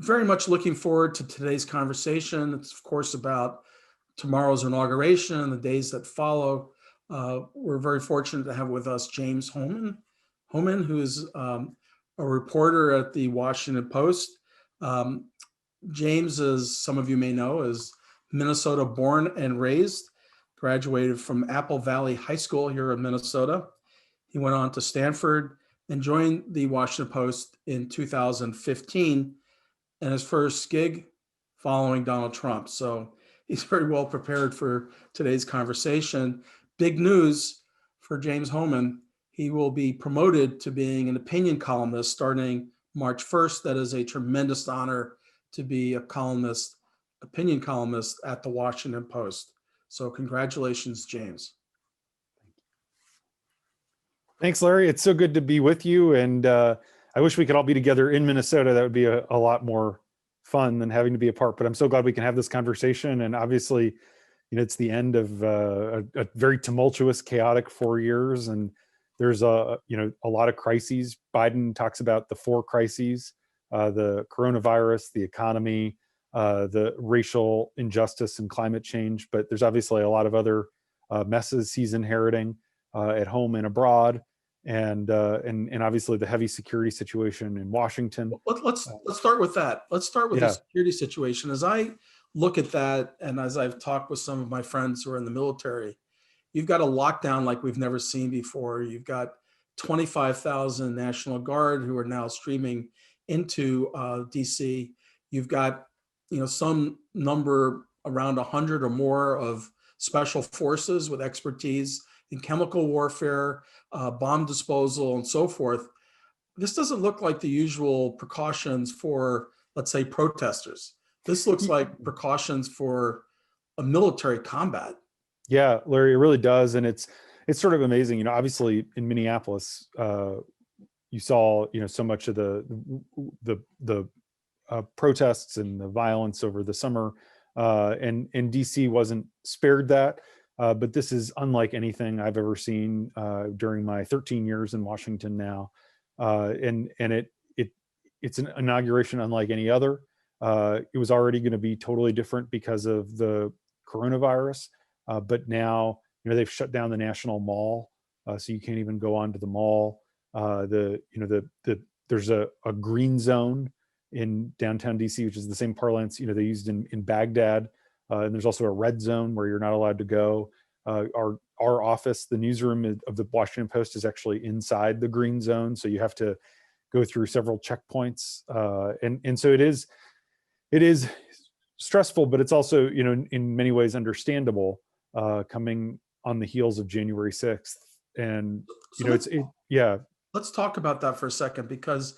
Very much looking forward to today's conversation. It's, of course, about tomorrow's inauguration and the days that follow. We're very fortunate to have with us James Hohmann, who is a reporter at the Washington Post. James, as some of you may know, is Minnesota born and raised, graduated from Apple Valley High School here in Minnesota. He went on to Stanford and joined the Washington Post in 2015, and his first gig following Donald Trump. So he's very well prepared for today's conversation. Big news for James Hohmann. He will be promoted to being an opinion columnist starting March 1st. That is a tremendous honor to be a columnist, opinion columnist at the Washington Post. So congratulations, James. Thanks, Larry. It's so good to be with you. And I wish we could all be together in Minnesota. That would be a lot more fun than having to be apart. But I'm so glad we can have this conversation. And obviously, it's the end of a very tumultuous, chaotic 4 years. And there's a lot of crises. Biden talks about the 4 crises: the coronavirus, the economy, the racial injustice and climate change. But there's obviously a lot of other messes he's inheriting at home and abroad. And obviously the heavy security situation in Washington. Let's start with that. Let's start with the security situation. As I look at that, and as I've talked with some of my friends who are in the military, you've got a lockdown like we've never seen before. You've got 25,000 National Guard who are now streaming into DC. You've got some number around 100 or more of special forces with expertise in chemical warfare, bomb disposal, and so forth. This doesn't look like the usual precautions for, let's say, protesters. This looks like precautions for a military combat. Yeah, Larry, it really does. And it's sort of amazing. Obviously in Minneapolis, you saw, so much of the protests and the violence over the summer, and DC wasn't spared that. But this is unlike anything I've ever seen during my 13 years in Washington now, and it's an inauguration unlike any other. It was already going to be totally different because of the coronavirus, but now they've shut down the National Mall, so you can't even go onto the mall. There's a green zone in downtown DC, which is the same parlance they used in Baghdad. And there's also a red zone where you're not allowed to go. Our office, the newsroom of the Washington Post, is actually inside the green zone, so you have to go through several checkpoints. And so it is stressful, but it's also in many ways understandable, coming on the heels of January 6th. And Let's talk about that for a second, because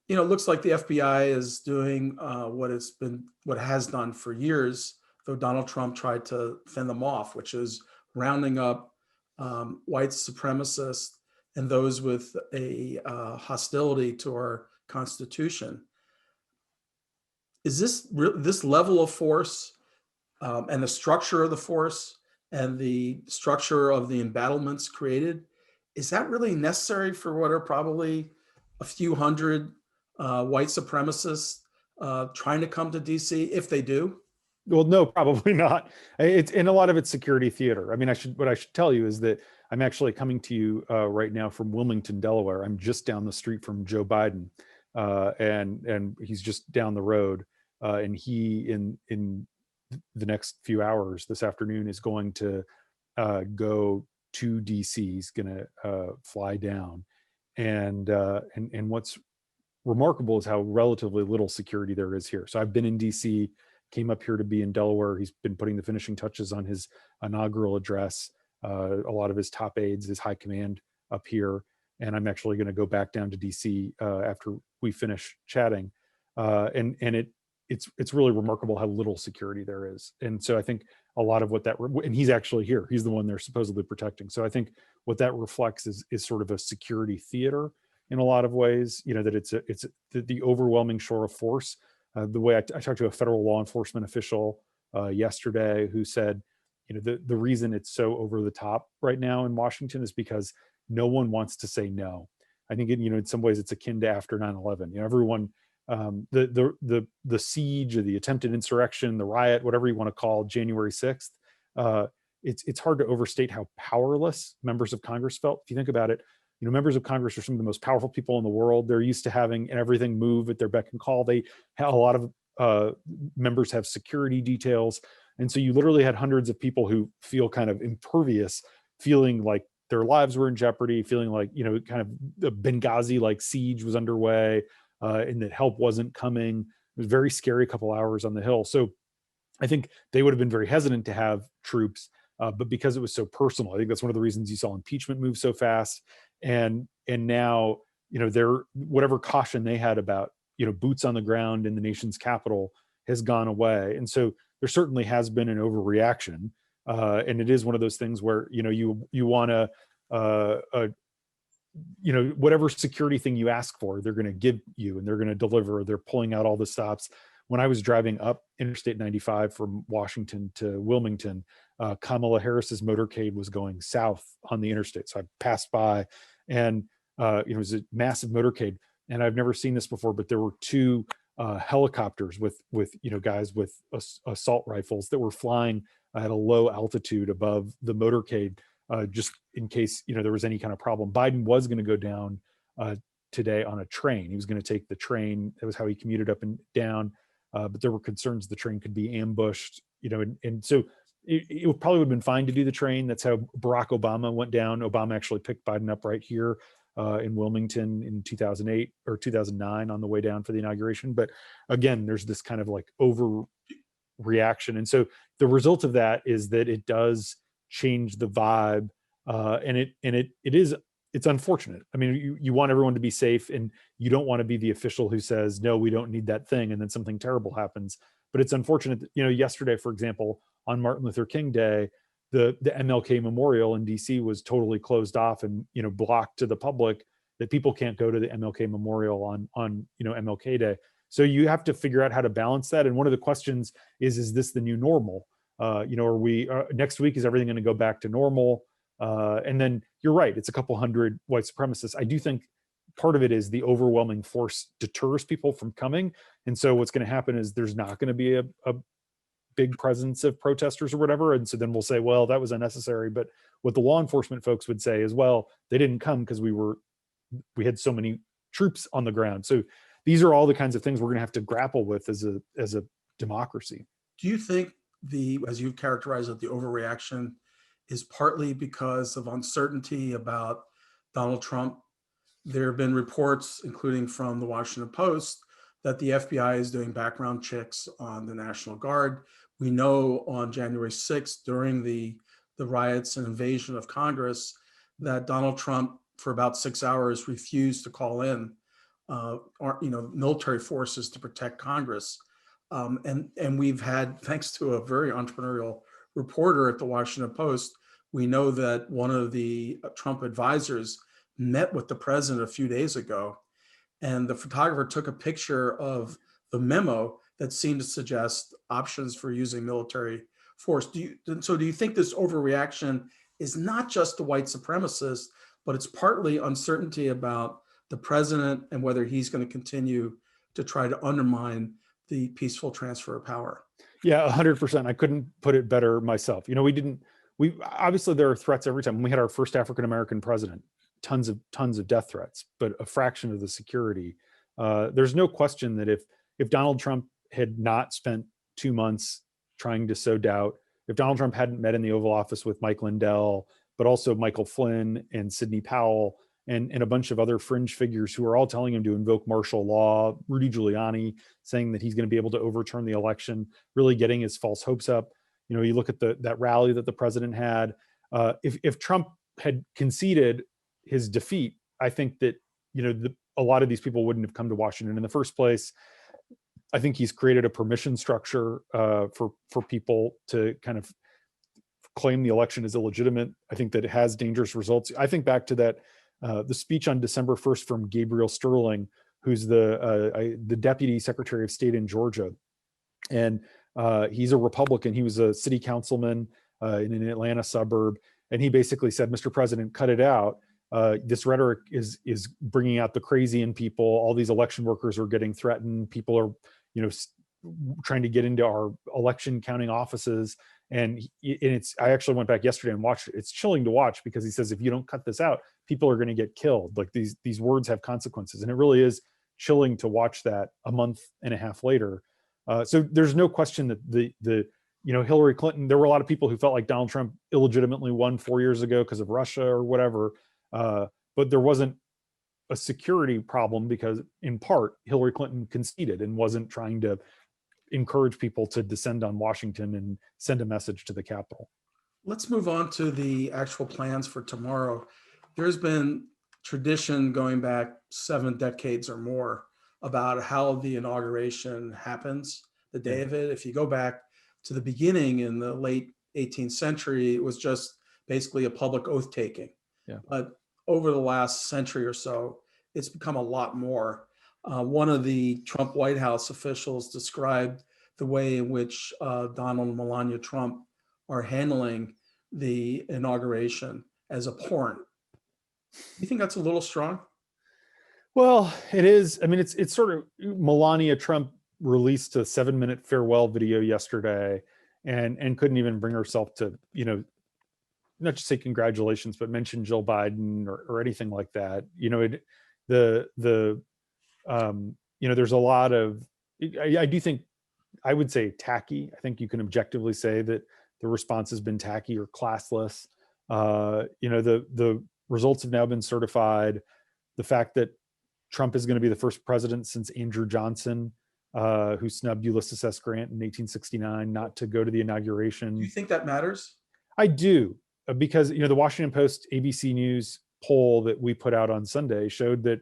it looks like the FBI is doing what it has done for years, though Donald Trump tried to fend them off, which is rounding up white supremacists and those with a hostility to our Constitution. Is this level of force and the structure of the force and the structure of the embattlements created, is that really necessary for what are probably a few hundred white supremacists trying to come to DC, if they do? Well, no, probably not. It's in a lot of it's security theater. I mean, what I should tell you is that I'm actually coming to you right now from Wilmington, Delaware. I'm just down the street from Joe Biden, and he's just down the road. And he, in the next few hours this afternoon, is going to go to DC. He's going to fly down, and what's remarkable is how relatively little security there is here. So I've been in DC, came up here to be in Delaware. He's been putting the finishing touches on his inaugural address. A lot of his top aides, his high command up here, and I'm actually going to go back down to DC after we finish chatting. And it's really remarkable how little security there is. And so I think a lot of what and he's actually here. He's the one they're supposedly protecting. So I think what that reflects is sort of a security theater in a lot of ways. That it's the overwhelming show of force. The way I talked to a federal law enforcement official yesterday who said, the reason it's so over the top right now in Washington is because no one wants to say no. I think in some ways it's akin to after 9/11. Everyone, the siege or the attempted insurrection, the riot, whatever you want to call January 6th, it's hard to overstate how powerless members of Congress felt. If you think about it, members of Congress are some of the most powerful people in the world. They're used to having everything move at their beck and call. They have a lot of members have security details. And so you literally had hundreds of people who feel kind of impervious, feeling like their lives were in jeopardy, feeling like, kind of the Benghazi like siege was underway, and that help wasn't coming. It was a very scary couple hours on the Hill. So I think they would have been very hesitant to have troops, but because it was so personal, I think that's one of the reasons you saw impeachment move so fast. And now, their whatever caution they had about, boots on the ground in the nation's capital has gone away. And so there certainly has been an overreaction. And it is one of those things where, you want to, whatever security thing you ask for, they're going to give you and they're going to deliver. They're pulling out all the stops. When I was driving up Interstate 95 from Washington to Wilmington, Kamala Harris's motorcade was going south on the interstate. So I passed by, and it was a massive motorcade. And I've never seen this before, but there were two helicopters with guys with assault rifles that were flying at a low altitude above the motorcade, just in case there was any kind of problem. Biden was going to go down today on a train. He was going to take the train. That was how he commuted up and down. But there were concerns the train could be ambushed, and so it probably would have been fine to do the train. That's how Barack Obama went down. Obama actually picked Biden up right here in Wilmington in 2008 or 2009 on the way down for the inauguration. But again, there's this kind of like overreaction. And so the result of that is that it does change the vibe. It's unfortunate. I mean, you want everyone to be safe, and you don't want to be the official who says, no, we don't need that thing, and then something terrible happens. But it's unfortunate that, yesterday, for example, on Martin Luther King Day, the MLK Memorial in DC was totally closed off and, blocked to the public, that people can't go to the MLK Memorial on MLK Day. So you have to figure out how to balance that. And one of the questions is this the new normal? Are we next week, is everything going to go back to normal? And then you're right, it's a couple hundred white supremacists. I do think part of it is the overwhelming force deters people from coming. And so what's going to happen is there's not going to be a big presence of protesters or whatever. And so then we'll say, well, that was unnecessary. But what the law enforcement folks would say is, well, they didn't come because we had so many troops on the ground. So these are all the kinds of things we're going to have to grapple with as a democracy. Do you think as you've characterized it, the overreaction is partly because of uncertainty about Donald Trump? There have been reports, including from the Washington Post, that the FBI is doing background checks on the National Guard. We know on January 6th, during the riots and invasion of Congress, that Donald Trump, for about 6 hours, refused to call in military forces to protect Congress. And we've had, thanks to a very entrepreneurial reporter at the Washington Post, we know that one of the Trump advisors met with the president a few days ago, and the photographer took a picture of the memo that seemed to suggest options for using military force. Do you think this overreaction is not just the white supremacists, but it's partly uncertainty about the president and whether he's going to continue to try to undermine the peaceful transfer of power? Yeah, 100%. I couldn't put it better myself. We obviously, there are threats every time. When we had our first African-American president, tons of death threats, but a fraction of the security. There's no question that if Donald Trump had not spent 2 months trying to sow doubt, if Donald Trump hadn't met in the Oval Office with Mike Lindell, but also Michael Flynn and Sidney Powell and a bunch of other fringe figures who are all telling him to invoke martial law, Rudy Giuliani saying that he's going to be able to overturn the election, really getting his false hopes up. You look at that rally that the president had. If Trump had conceded his defeat, I think that a lot of these people wouldn't have come to Washington in the first place. I think he's created a permission structure for people to kind of claim the election as illegitimate. I think that it has dangerous results. I think back to that the speech on December 1st from Gabriel Sterling, who's the Deputy Secretary of State in Georgia, and he's a Republican. He was a city councilman in an Atlanta suburb, and he basically said, "Mr. President, cut it out. This rhetoric is bringing out the crazy in people. All these election workers are getting threatened. People are, trying to get into our election counting offices. And I actually went back yesterday and watched it. It's chilling to watch because he says, if you don't cut this out, people are going to get killed. Like these words have consequences. And it really is chilling to watch that a month and a half later. So there's no question that the Hillary Clinton, there were a lot of people who felt like Donald Trump illegitimately won 4 years ago because of Russia or whatever. But there wasn't a security problem because, in part, Hillary Clinton conceded and wasn't trying to encourage people to descend on Washington and send a message to the Capitol. Let's move on to the actual plans for tomorrow. There's been tradition going back 7 decades or more about how the inauguration happens, the day of it. If you go back to the beginning in the late 18th century, it was just basically a public oath taking. Yeah. But over the last century or so, it's become a lot more. One of the Trump White House officials described the way in which Donald and Melania Trump are handling the inauguration as abhorrent. You think that's a little strong? Well, it is. I mean, it's sort of, Melania Trump released a 7-minute farewell video yesterday and couldn't even bring herself to, not just say congratulations, but mention Jill Biden or anything like that. There's a lot of, I do think, I would say tacky. I think you can objectively say that the response has been tacky or classless. The results have now been certified. The fact that Trump is going to be the first president since Andrew Johnson, who snubbed Ulysses S. Grant in 1869 not to go to the inauguration. Do you think that matters? I do, because the Washington Post ABC News poll that we put out on Sunday showed that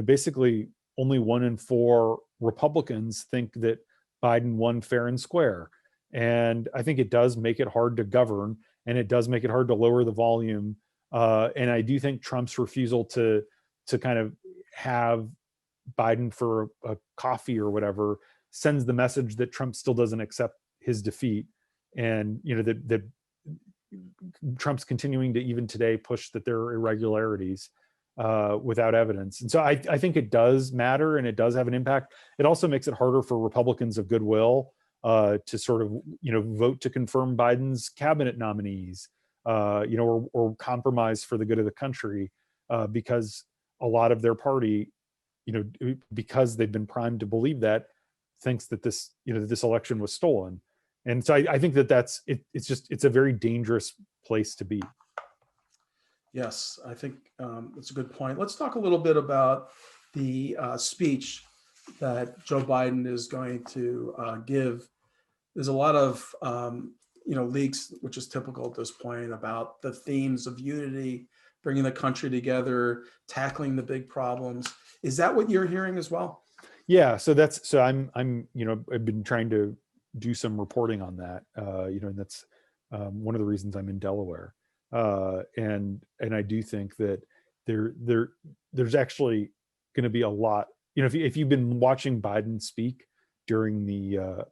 basically only 1 in 4 Republicans think that Biden won fair and square. And I think it does make it hard to govern, and it does make it hard to lower the volume. And I do think Trump's refusal to kind of have Biden for a coffee or whatever sends the message that Trump still doesn't accept his defeat. And, that Trump's continuing to even today push that there are irregularities without evidence. And so I think it does matter, and it does have an impact. It also makes it harder for Republicans of goodwill to sort of, vote to confirm Biden's cabinet nominees, or compromise for the good of the country, because a lot of their party, because they've been primed to believe that, thinks that this election was stolen. And so I think it's a very dangerous place to be. Yes, I think that's a good point. Let's talk a little bit about the speech that Joe Biden is going to give. There's a lot of leaks, which is typical at this point, about the themes of unity, bringing the country together, tackling the big problems. Is that what you're hearing as well? Yeah. So I'm I've been trying to do some reporting on that, and that's one of the reasons I'm in Delaware. And I do think that there's actually going to be a lot, if you've been watching Biden speak during the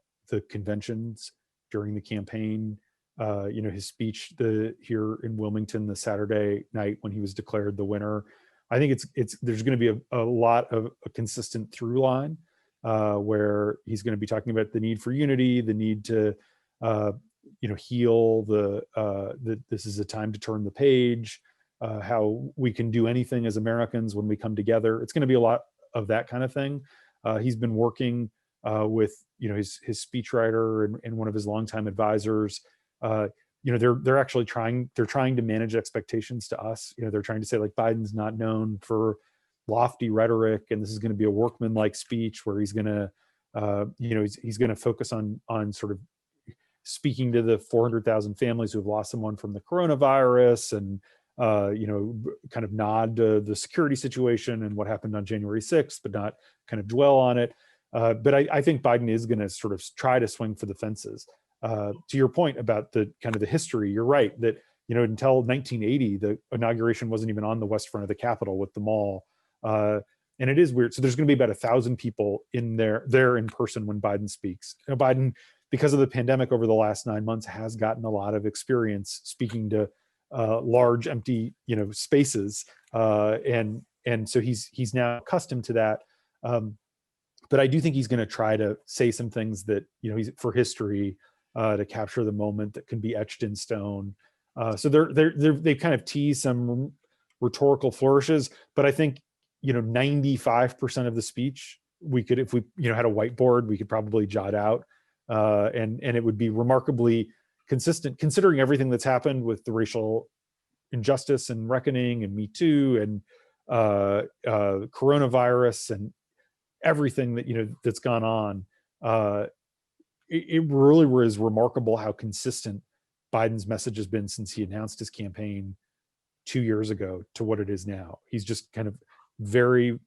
conventions, during the campaign, his speech here in Wilmington the Saturday night when he was declared the winner, I think there's going to be a lot of a consistent through line where he's going to be talking about the need for unity, the need to heal, that this is a time to turn the page, how we can do anything as Americans when we come together. It's going to be a lot of that kind of thing. He's been working with his speechwriter and one of his longtime advisors. They're actually trying to manage expectations to us. They're trying to say, like, Biden's not known for lofty rhetoric, and this is going to be a workmanlike speech where he's going to he's going to focus on sort of speaking to the 400,000 families who have lost someone from the coronavirus, and kind of nod to the security situation and what happened on January 6th, but not kind of dwell on it. But I think Biden is going to sort of try to swing for the fences. To your point about the kind of the history, you're right that until 1980, the inauguration wasn't even on the west front of the Capitol with the mall, and it is weird. So there's going to be about 1,000 people in there in person when Biden speaks. Biden, because of the pandemic over the last 9 months, has gotten a lot of experience speaking to large empty, spaces, and so he's now accustomed to that. But I do think he's going to try to say some things that he's for history, to capture the moment that can be etched in stone. So they kind of tease some rhetorical flourishes, but I think 95% of the speech we could, if we had a whiteboard, we could probably jot out, and it would be remarkably consistent considering everything that's happened with the racial injustice and reckoning and Me Too and coronavirus and everything that that's gone on. It really was remarkable how consistent Biden's message has been since he announced his campaign 2 years ago to what it is now. He's just kind of very,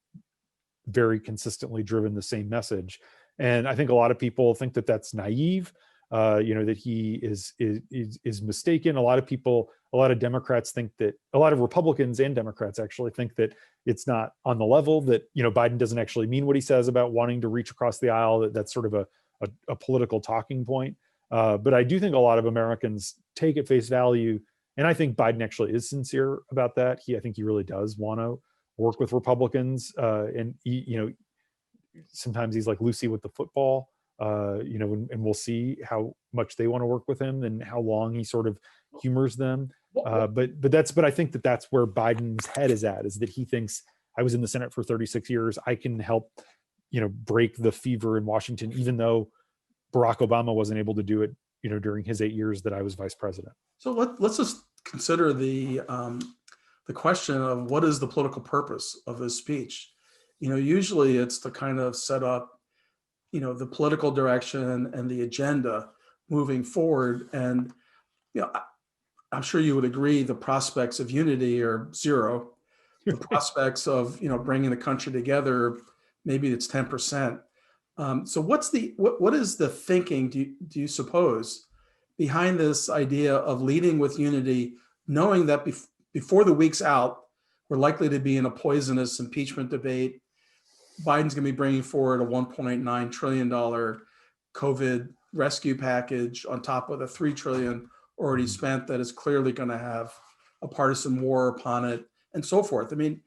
very consistently driven the same message. And I think a lot of people think that that's naive, that he is mistaken. A lot of Democrats think that, a lot of Republicans and Democrats actually think that it's not on the level, that Biden doesn't actually mean what he says about wanting to reach across the aisle, that that's sort of a political talking point. But I do think a lot of Americans take at face value, and I think Biden actually is sincere about that. I think he really does want to work with Republicans, and sometimes he's like Lucy with the football, and we'll see how much they want to work with him and how long he sort of humors them. But I think that that's where Biden's head is at, is that he thinks, I was in the Senate for 36 years. I can help, break the fever in Washington, even though Barack Obama wasn't able to do it, during his 8 years that I was vice president. So let's just consider the question of what is the political purpose of his speech. Usually it's to kind of set up, the political direction and the agenda moving forward. And, I'm sure you would agree the prospects of unity are zero. The prospects of, bringing the country together, maybe it's 10%. So what is the thinking, do you suppose, behind this idea of leading with unity, knowing that before the week's out, we're likely to be in a poisonous impeachment debate? Biden's going to be bringing forward a $1.9 trillion COVID rescue package on top of the $3 trillion already spent that is clearly going to have a partisan war upon it and so forth. I mean,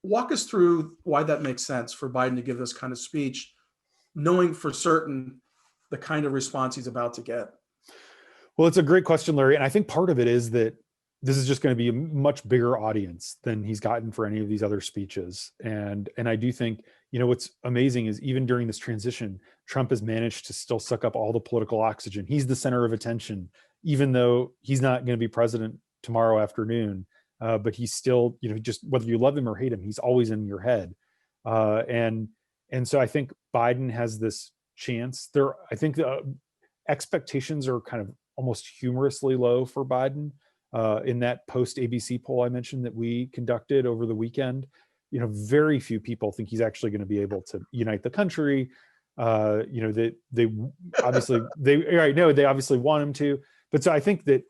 walk us through why that makes sense for Biden to give this kind of speech, knowing for certain the kind of response he's about to get. Well, it's a great question, Larry. And I think part of it is that this is just going to be a much bigger audience than he's gotten for any of these other speeches. And I do think, what's amazing is even during this transition, Trump has managed to still suck up all the political oxygen. He's the center of attention, even though he's not going to be president tomorrow afternoon. But he's still, just whether you love him or hate him, he's always in your head. And so I think Biden has this chance there. I think the expectations are kind of almost humorously low for Biden. In that post ABC poll I mentioned that we conducted over the weekend, very few people think he's actually going to be able to unite the country. They obviously they obviously want him to, but so I think that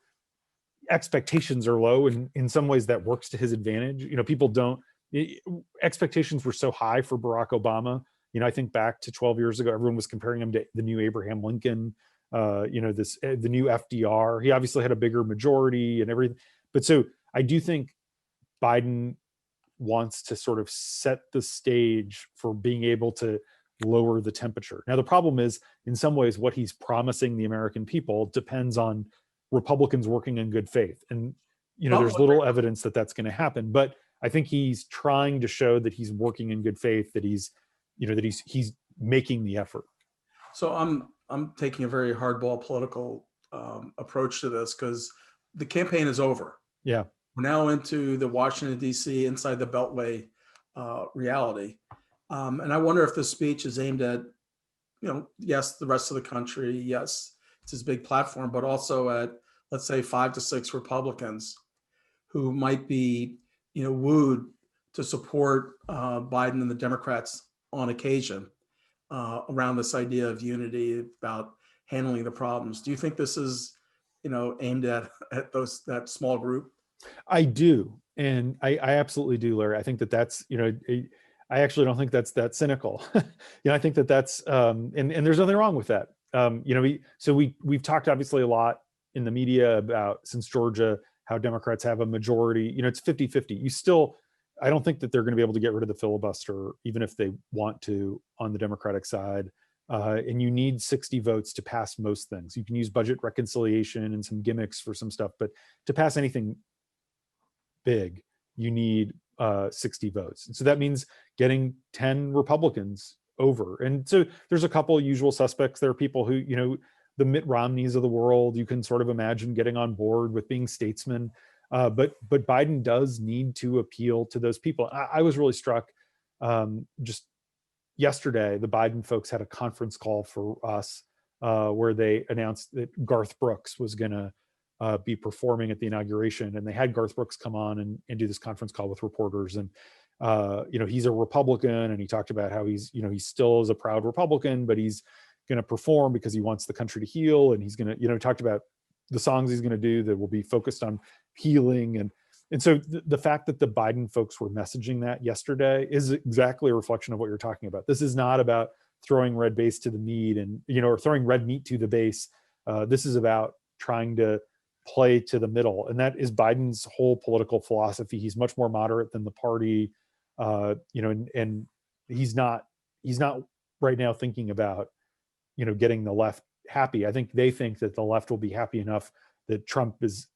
expectations are low, and in some ways that works to his advantage. People don't, expectations were so high for Barack Obama. I think back to 12 years ago, everyone was comparing him to the new Abraham Lincoln. The new FDR. He obviously had a bigger majority and everything. But so I do think Biden wants to sort of set the stage for being able to lower the temperature. Now, the problem is, in some ways, what he's promising the American people depends on Republicans working in good faith. And, there's little evidence that that's going to happen. But I think he's trying to show that he's working in good faith, that he's making the effort. So I'm taking a very hardball political approach to this because the campaign is over. Yeah. We're now into the Washington, D.C., inside the Beltway reality. And I wonder if this speech is aimed at, yes, the rest of the country. Yes, it's his big platform, but also at, let's say, 5 to 6 Republicans who might be, wooed to support Biden and the Democrats on occasion. Around this idea of unity, about handling the problems. Do you think this is, aimed at that small group? I do, and I absolutely do, Larry. I think that's, I actually don't think that's that cynical. I think that's, and there's nothing wrong with that. We've talked obviously a lot in the media about, since Georgia, how Democrats have a majority. It's 50-50. I don't think that they're going to be able to get rid of the filibuster, even if they want to, on the Democratic side. And you need 60 votes to pass most things. You can use budget reconciliation and some gimmicks for some stuff, but to pass anything big, you need 60 votes. And so that means getting 10 Republicans over. And so there's a couple of usual suspects. There are people who, the Mitt Romneys of the world, you can sort of imagine getting on board with being statesmen. But Biden does need to appeal to those people. I was really struck just yesterday. The Biden folks had a conference call for us where they announced that Garth Brooks was going to be performing at the inauguration, and they had Garth Brooks come on and do this conference call with reporters. And he's a Republican, and he talked about how he still is a proud Republican, but he's going to perform because he wants the country to heal, and he's going to talked about the songs he's going to do that will be focused on healing. And so the fact that the Biden folks were messaging that yesterday is exactly a reflection of what you're talking about. This is not about throwing red base to the meat or throwing red meat to the base. This is about trying to play to the middle. And that is Biden's whole political philosophy. He's much more moderate than the party, and he's not right now thinking about, getting the left happy. I think they think that the left will be happy enough that Trump is,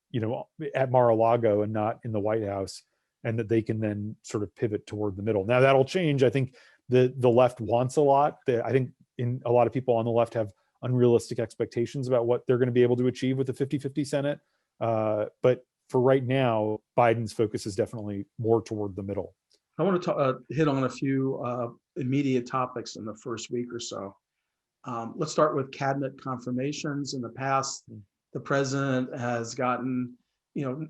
at Mar-a-Lago and not in the White House, and that they can then sort of pivot toward the middle. Now that'll change. I think the left wants a lot. I think a lot of people on the left have unrealistic expectations about what they're going to be able to achieve with the 50-50 Senate. But for right now, Biden's focus is definitely more toward the middle. I want to hit on a few immediate topics in the first week or so. Let's start with cabinet confirmations. In the past, the president has gotten,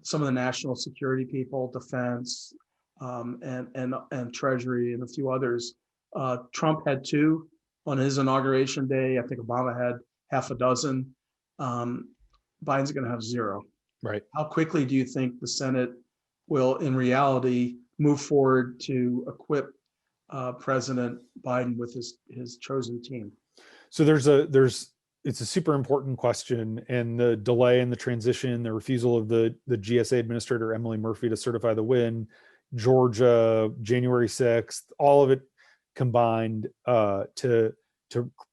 some of the national security people, defense, and Treasury, and a few others. Trump had 2 on his inauguration day. I think Obama had half a dozen. Biden's going to have 0. Right. How quickly do you think the Senate will, in reality, move forward to equip President Biden with his chosen team? So it's a super important question, and the delay in the transition, the refusal of the GSA administrator, Emily Murphy, to certify the win, Georgia, January 6th, all of it combined to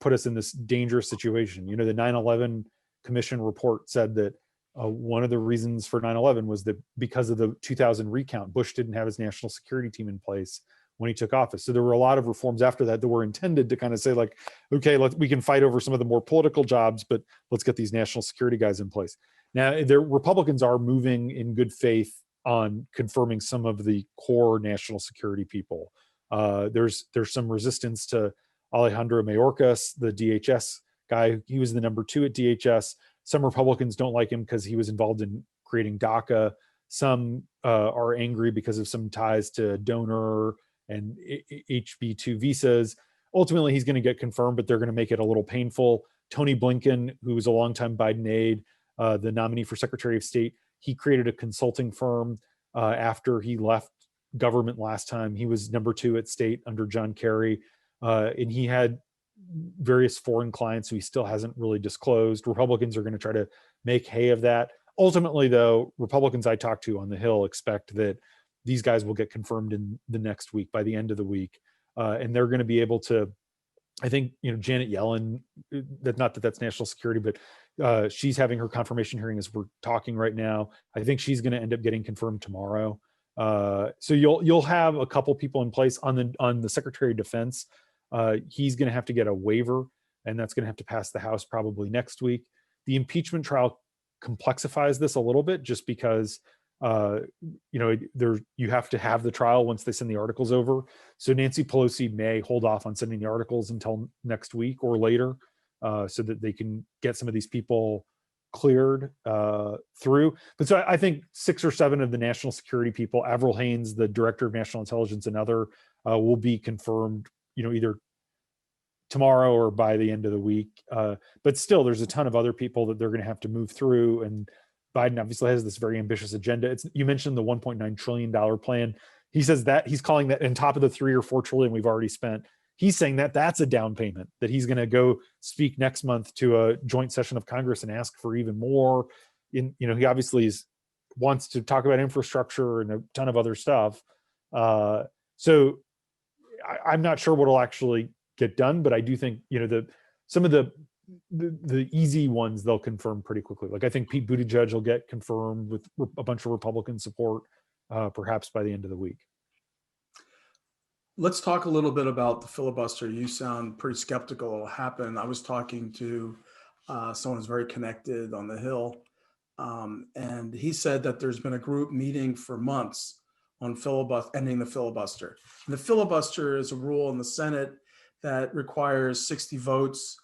put us in this dangerous situation. The 9/11 Commission report said that one of the reasons for 9/11 was that because of the 2000 recount, Bush didn't have his national security team in place when he took office. So there were a lot of reforms after that were intended to kind of say, like, okay, we can fight over some of the more political jobs, but let's get these national security guys in place. Now, Republicans are moving in good faith on confirming some of the core national security people. There's some resistance to Alejandro Mayorkas, the DHS guy. He was the number 2 at DHS. Some Republicans don't like him because he was involved in creating DACA. Some are angry because of some ties to donor and HB2 visas. Ultimately, he's going to get confirmed, but they're going to make it a little painful. Tony Blinken, who was a longtime Biden aide, the nominee for Secretary of State, he created a consulting firm after he left government last time. He was number 2 at state under John Kerry, and he had various foreign clients who he still hasn't really disclosed. Republicans are going to try to make hay of that. Ultimately, though, Republicans I talked to on the Hill expect that these guys will get confirmed in the next week, by the end of the week. And they're going to be able to, I think, Janet Yellen, not that that's national security, but she's having her confirmation hearing as we're talking right now. I think she's going to end up getting confirmed tomorrow. So you'll have a couple people in place on the Secretary of Defense. He's going to have to get a waiver, and that's going to have to pass the House probably next week. The impeachment trial complexifies this a little bit, just because you have to have the trial once they send the articles over. So Nancy Pelosi may hold off on sending the articles until next week or later, so that they can get some of these people cleared through. But so I think 6 or 7 of the national security people, Avril Haines, the director of national intelligence, and other, will be confirmed, either tomorrow or by the end of the week. But still, there's a ton of other people that they're going to have to move through. And Biden obviously has this very ambitious agenda. You mentioned the $1.9 trillion plan. He says that he's calling that on top of the 3 or 4 trillion we've already spent. He's saying that that's a down payment, that he's going to go speak next month to a joint session of Congress and ask for even more. He obviously is wants to talk about infrastructure and a ton of other stuff. So I'm not sure what'll actually get done, but I do think, some of the easy ones they'll confirm pretty quickly. Like I think Pete Buttigieg will get confirmed with a bunch of Republican support, perhaps by the end of the week. Let's talk a little bit about the filibuster. You sound pretty skeptical it'll happen. I was talking to someone who's very connected on the Hill, and he said that there's been a group meeting for months on ending the filibuster. And the filibuster is a rule in the Senate that requires 60 votes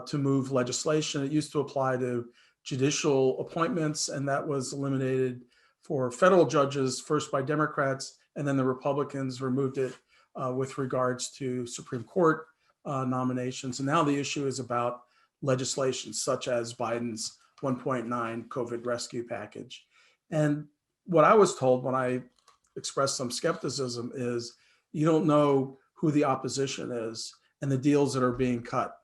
to move legislation. It used to apply to judicial appointments, and that was eliminated for federal judges, first by Democrats, and then the Republicans removed it with regards to Supreme Court nominations. And now the issue is about legislation such as Biden's 1.9 COVID rescue package. And what I was told when I expressed some skepticism is you don't know who the opposition is and the deals that are being cut.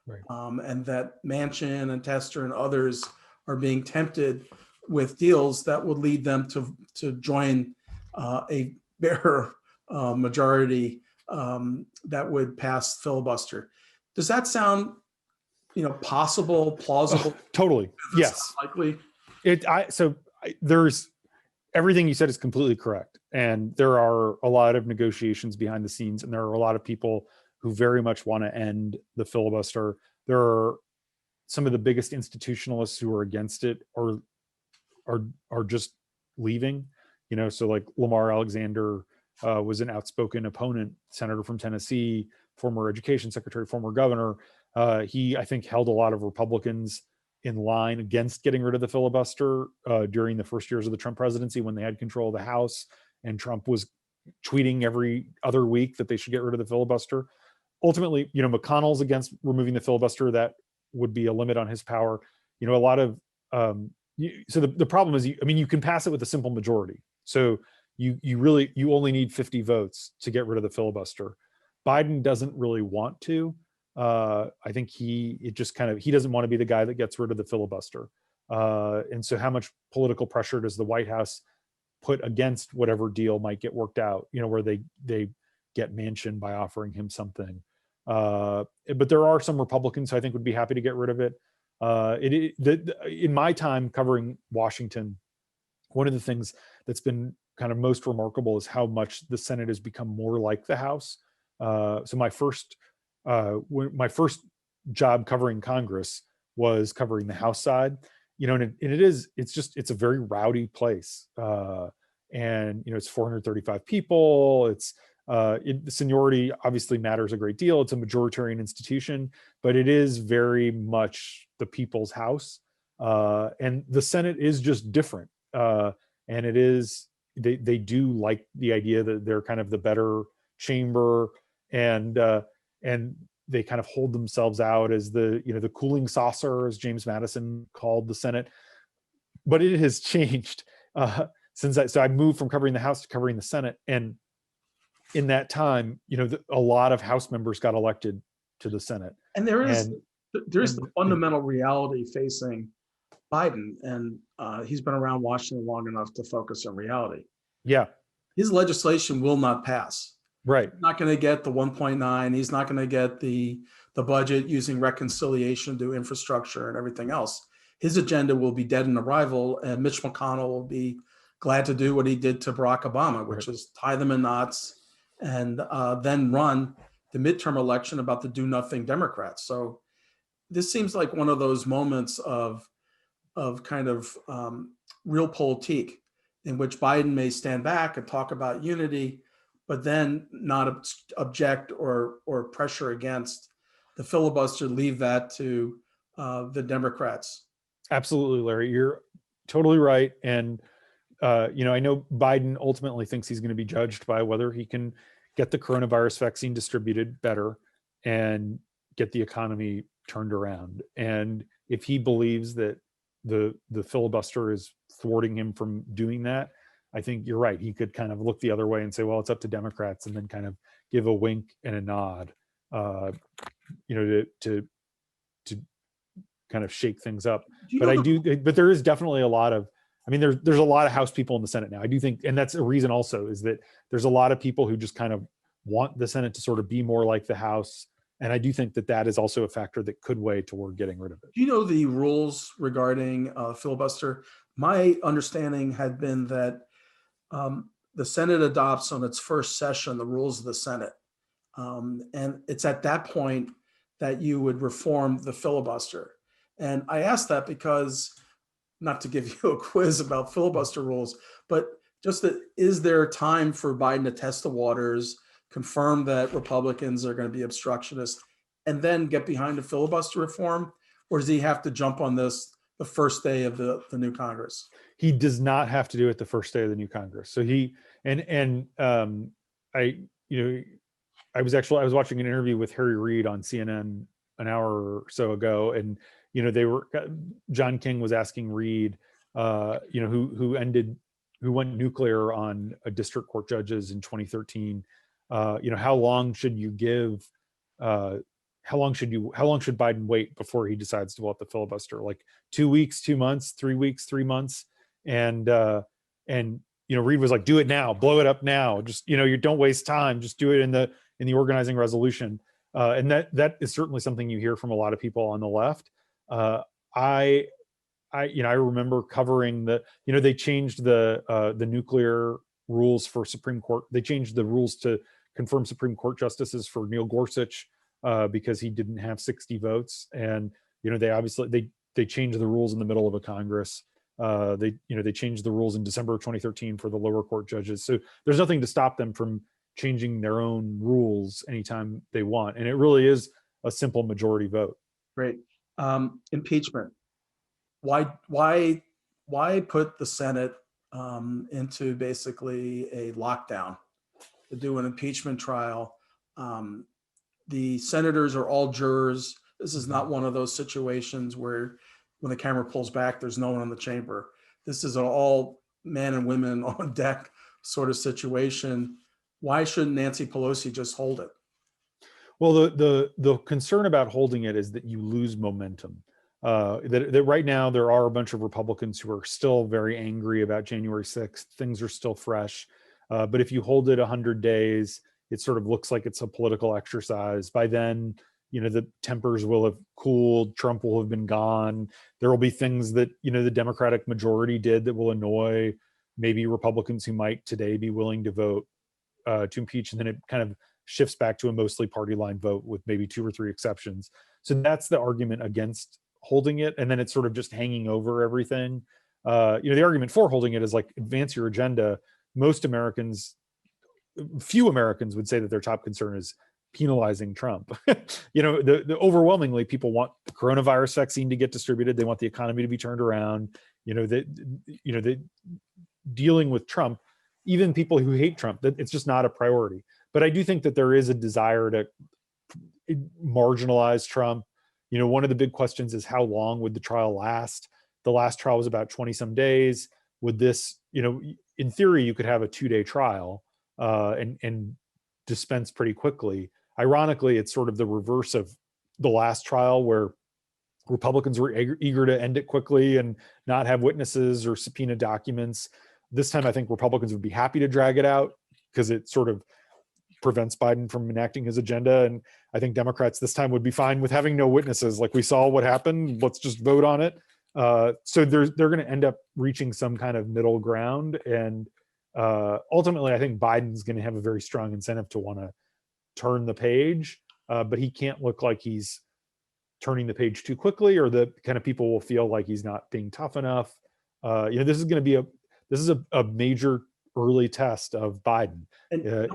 Right. And that Manchin and Tester and others are being tempted with deals that would lead them to join a bare majority that would pass filibuster. Does that sound, possible, plausible? Totally. Yes. Likely. There's everything you said is completely correct. And there are a lot of negotiations behind the scenes, and there are a lot of people who very much want to end the filibuster. There are some of the biggest institutionalists who are against it are just leaving, so like Lamar Alexander was an outspoken opponent, senator from Tennessee, former education secretary, former governor. He, I think, held a lot of Republicans in line against getting rid of the filibuster during the first years of the Trump presidency when they had control of the House, and Trump was tweeting every other week that they should get rid of the filibuster. Ultimately, McConnell's against removing the filibuster. That would be a limit on his power. A lot of so the problem is, you can pass it with a simple majority. So you only need 50 votes to get rid of the filibuster. Biden doesn't really want to. I think he doesn't want to be the guy that gets rid of the filibuster. And so how much political pressure does the White House put against whatever deal might get worked out, where they get Manchin by offering him something. But there are some Republicans who I think would be happy to get rid of it. In my time covering Washington, one of the things that's been kind of most remarkable is how much the Senate has become more like the House. So my first job covering Congress was covering the House side, and it's a very rowdy place. And it's 435 people. It's seniority obviously matters a great deal. It's a majoritarian institution, but it is very much the people's house. And the Senate is just different. And it is, they do like the idea that they're kind of the better chamber, and they kind of hold themselves out as the cooling saucer, as James Madison called the Senate. But it has changed so I moved from covering the House to covering the Senate, and in that time, a lot of House members got elected to the Senate. And there's the fundamental reality facing Biden, and he's been around Washington long enough to focus on reality. Yeah. His legislation will not pass. Right. He's not going to get the 1.9. He's not going to get the budget using reconciliation to infrastructure and everything else. His agenda will be dead in arrival, and Mitch McConnell will be glad to do what he did to Barack Obama, which is tie them in knots and then run the midterm election about the do-nothing Democrats. So this seems like one of those moments of kind of realpolitik in which Biden may stand back and talk about unity, but then not object or pressure against the filibuster, leave that to the Democrats. Absolutely, Larry. You're totally right. And, I know Biden ultimately thinks he's going to be judged by whether he can get the coronavirus vaccine distributed better and get the economy turned around. And if he believes that the filibuster is thwarting him from doing that, I think you're right. He could kind of look the other way and say, well, it's up to Democrats, and then kind of give a wink and a nod, to kind of shake things up. But there is definitely a lot of I mean, there's a lot of House people in the Senate now. I do think, and that's a reason also, is that there's a lot of people who just kind of want the Senate to sort of be more like the House. And I do think that that is also a factor that could weigh toward getting rid of it. Do you know the rules regarding filibuster? My understanding had been that the Senate adopts on its first session the rules of the Senate. And it's at that point that you would reform the filibuster. And I asked that because, not to give you a quiz about filibuster rules, but just that, is there time for Biden to test the waters, confirm that Republicans are going to be obstructionist, and then get behind the filibuster reform? Or does he have to jump on this the first day of the new Congress? He does not have to do it the first day of the new Congress. So he, I, you know, I was watching an interview with Harry Reid on CNN an hour or so ago, and John King was asking Reid, who went nuclear on district court judges in 2013. How long should Biden wait before he decides to blow up the filibuster? Like 2 weeks, 2 months, 3 weeks, 3 months, and Reid was like, do it now, blow it up now. Just you don't waste time. Just do it in the organizing resolution. And that is certainly something you hear from a lot of people on the left. I remember covering they changed the nuclear rules for Supreme Court. They changed the rules to confirm Supreme Court justices for Neil Gorsuch because he didn't have 60 votes. And they changed the rules in the middle of a Congress. They changed the rules in December of 2013 for the lower court judges. So there's nothing to stop them from changing their own rules anytime they want. And it really is a simple majority vote. Great. Impeachment. Why put the Senate into basically a lockdown to do an impeachment trial? The senators are all jurors. This is not one of those situations where when the camera pulls back, there's no one in the chamber. This is an all men and women on deck sort of situation. Why shouldn't Nancy Pelosi just hold it? Well, the concern about holding it is that you lose momentum. That right now there are a bunch of Republicans who are still very angry about January 6th. Things are still fresh. But if you hold it 100 days, it sort of looks like it's a political exercise. By then, the tempers will have cooled. Trump will have been gone. There will be things that, the Democratic majority did that will annoy maybe Republicans who might today be willing to vote to impeach. And then it kind of shifts back to a mostly party line vote with maybe 2 or 3 exceptions. So that's the argument against holding it. And then it's sort of just hanging over everything. The argument for holding it is like, advance your agenda. Few Americans would say that their top concern is penalizing Trump. The overwhelmingly people want the coronavirus vaccine to get distributed. They want the economy to be turned around. Dealing with Trump, even people who hate Trump, that it's just not a priority. But I do think that there is a desire to marginalize Trump. One of the big questions is, how long would the trial last? The last trial was about 20 some days. Would this, in theory, you could have a 2-day trial and dispense pretty quickly. Ironically, it's sort of the reverse of the last trial, where Republicans were eager to end it quickly and not have witnesses or subpoena documents. This time, I think Republicans would be happy to drag it out because it sort of prevents Biden from enacting his agenda. And I think Democrats this time would be fine with having no witnesses. Like, we saw what happened, let's just vote on it. So they're going to end up reaching some kind of middle ground. And ultimately, I think Biden's going to have a very strong incentive to want to turn the page, but he can't look like he's turning the page too quickly, or the kind of people will feel like he's not being tough enough. This is going to be a major early test of Biden. And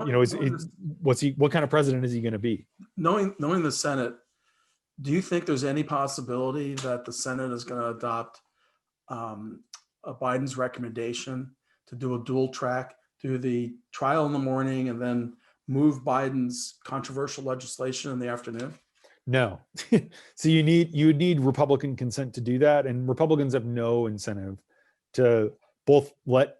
what kind of president is he going to be? Knowing the Senate, do you think there's any possibility that the Senate is going to adopt Biden's recommendation to do a dual track, do the trial in the morning and then move Biden's controversial legislation in the afternoon? No. So you need Republican consent to do that, and Republicans have no incentive to both let